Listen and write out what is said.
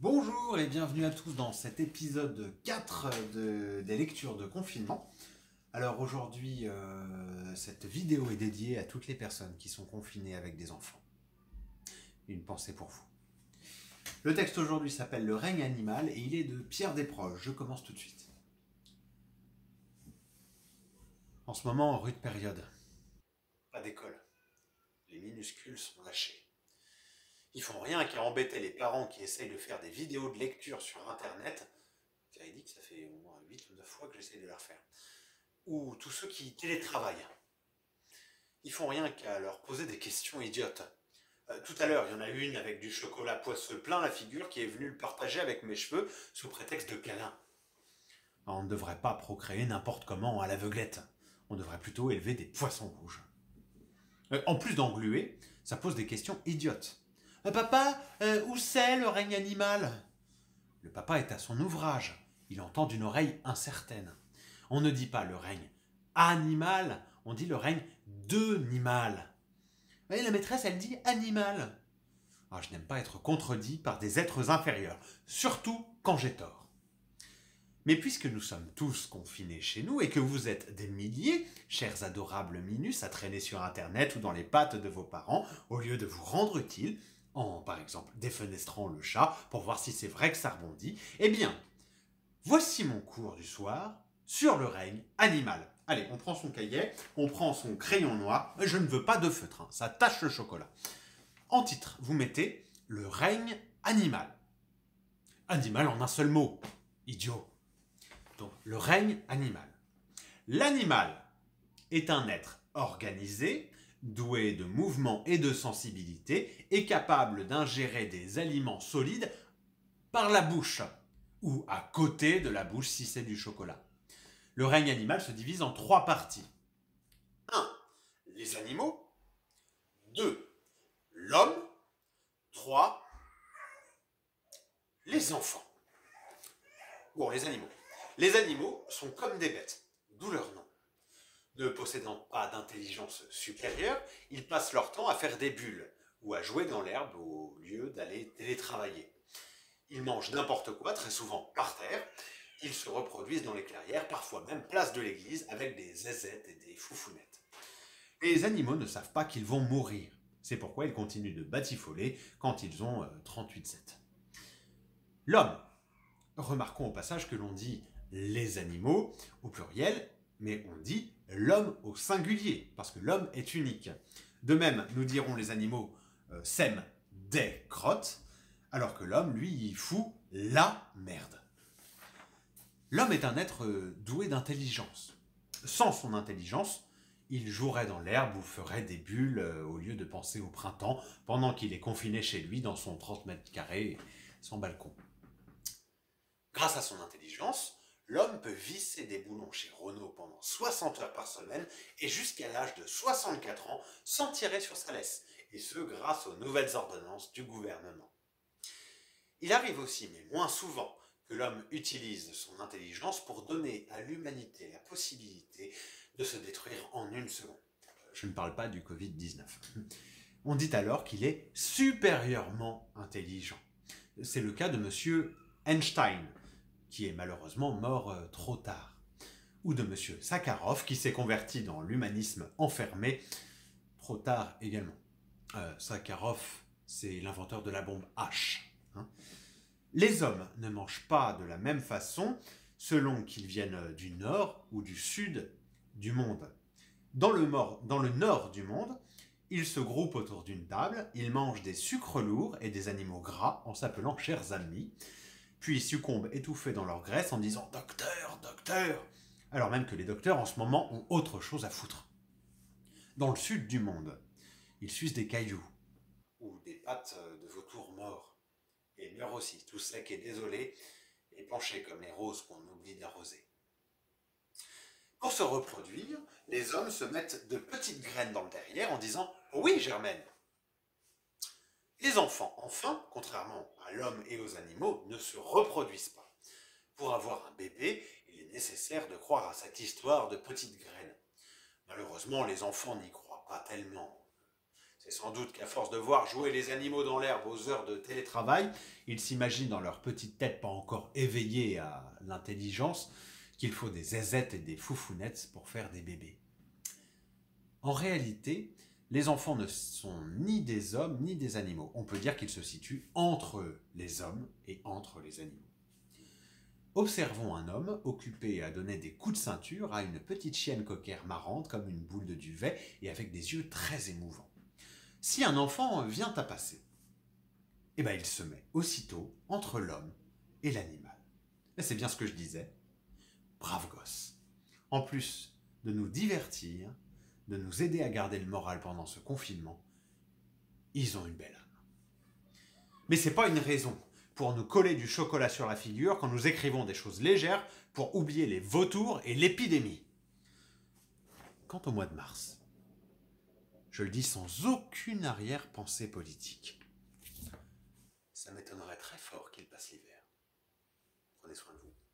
Bonjour et bienvenue à tous dans cet épisode 4 des lectures de confinement. Alors aujourd'hui, cette vidéo est dédiée à toutes les personnes qui sont confinées avec des enfants. Une pensée pour vous. Le texte aujourd'hui s'appelle Le règne animal et il est de Pierre Desproges. Je commence tout de suite. En ce moment, rude période. Pas d'école. Les minuscules sont lâchés. Ils font rien qu'à embêter les parents qui essayent de faire des vidéos de lecture sur internet. Véridique, ça fait au moins 8 ou 9 fois que j'essaye de la refaire. Ou tous ceux qui télétravaillent. Ils font rien qu'à leur poser des questions idiotes. Tout à l'heure, il y en a une avec du chocolat poisseux plein la figure qui est venue le partager avec mes cheveux sous prétexte de câlin. On ne devrait pas procréer n'importe comment à l'aveuglette. On devrait plutôt élever des poissons rouges. En plus d'engluer, ça pose des questions idiotes. Papa, où c'est le règne animal? Le papa est à son ouvrage. Il entend d'une oreille incertaine. On ne dit pas le règne animal, on dit le règne d'animal. Et la maîtresse, elle dit animal. Ah, je n'aime pas être contredit par des êtres inférieurs, surtout quand j'ai tort. Mais puisque nous sommes tous confinés chez nous et que vous êtes des milliers, chers adorables minus, à traîner sur Internet ou dans les pattes de vos parents, au lieu de vous rendre utile, en par exemple défenestrant le chat pour voir si c'est vrai que ça rebondit, eh bien, voici mon cours du soir sur le règne animal. Allez, on prend son cahier, on prend son crayon noir. Je ne veux pas de feutre, hein, ça tache le chocolat. En titre, vous mettez le règne animal. Animal en un seul mot. Idiot. Donc, le règne animal. L'animal est un être organisé, doué de mouvement et de sensibilité, et capable d'ingérer des aliments solides par la bouche, ou à côté de la bouche si c'est du chocolat. Le règne animal se divise en 3 parties. 1. Les animaux. 2. L'homme. 3. Les enfants. Bon, les animaux. Les animaux sont comme des bêtes, d'où leur nom. Ne possédant pas d'intelligence supérieure, ils passent leur temps à faire des bulles ou à jouer dans l'herbe au lieu d'aller télétravailler. Ils mangent n'importe quoi, très souvent par terre. Ils se reproduisent dans les clairières, parfois même place de l'église, avec des zézettes et des foufounettes. Les animaux ne savent pas qu'ils vont mourir. C'est pourquoi ils continuent de batifoler quand ils ont 38,7. L'homme. Remarquons au passage que l'on dit les animaux au pluriel, mais on dit l'homme au singulier, parce que l'homme est unique. De même, nous dirons les animaux sèment des crottes, alors que l'homme, lui, il fout la merde. L'homme est un être doué d'intelligence. Sans son intelligence, il jouerait dans l'herbe ou ferait des bulles au lieu de penser au printemps pendant qu'il est confiné chez lui dans son 30 mètres carrés sans balcon. Grâce à son intelligence, l'homme peut visser des boulons chez Renault pendant 60 heures par semaine et jusqu'à l'âge de 64 ans sans tirer sur sa laisse, et ce grâce aux nouvelles ordonnances du gouvernement. Il arrive aussi, mais moins souvent, que l'homme utilise son intelligence pour donner à l'humanité la possibilité de se détruire en une seconde. Je ne parle pas du Covid-19. On dit alors qu'il est supérieurement intelligent. C'est le cas de monsieur Einstein, qui est malheureusement mort trop tard. Ou de monsieur Sakharov, qui s'est converti dans l'humanisme enfermé trop tard également. Sakharov, c'est l'inventeur de la bombe H. Hein. Les hommes ne mangent pas de la même façon selon qu'ils viennent du nord ou du sud du monde. Dans le nord du monde, ils se groupent autour d'une table, ils mangent des sucres lourds et des animaux gras en s'appelant chers amis, puis succombent étouffés dans leur graisse en disant « Docteur, docteur !» alors même que les docteurs en ce moment ont autre chose à foutre. Dans le sud du monde, ils sucent des cailloux ou des pattes de vautours morts et meurent aussi, tout secs et désolés, et penchés comme les roses qu'on oublie d'arroser. Pour se reproduire, les hommes se mettent de petites graines dans le derrière en disant « Oui, Germaine !» Les enfants, enfin, contrairement à l'homme et aux animaux, ne se reproduisent pas. Pour avoir un bébé, il est nécessaire de croire à cette histoire de petites graines. Malheureusement, les enfants n'y croient pas tellement. C'est sans doute qu'à force de voir jouer les animaux dans l'herbe aux heures de télétravail, ils s'imaginent dans leur petite tête pas encore éveillée à l'intelligence qu'il faut des zézettes et des foufounettes pour faire des bébés. En réalité, les enfants ne sont ni des hommes ni des animaux. On peut dire qu'ils se situent entre les hommes et entre les animaux. Observons un homme occupé à donner des coups de ceinture à une petite chienne coquère marrante comme une boule de duvet et avec des yeux très émouvants. Si un enfant vient à passer, eh ben il se met aussitôt entre l'homme et l'animal. Et c'est bien ce que je disais. Brave gosse. En plus de nous divertir, de nous aider à garder le moral pendant ce confinement, ils ont une belle âme. Mais c'est pas une raison pour nous coller du chocolat sur la figure quand nous écrivons des choses légères pour oublier les vautours et l'épidémie. Quant au mois de mars, je le dis sans aucune arrière-pensée politique, ça m'étonnerait très fort qu'il passe l'hiver. Prenez soin de vous.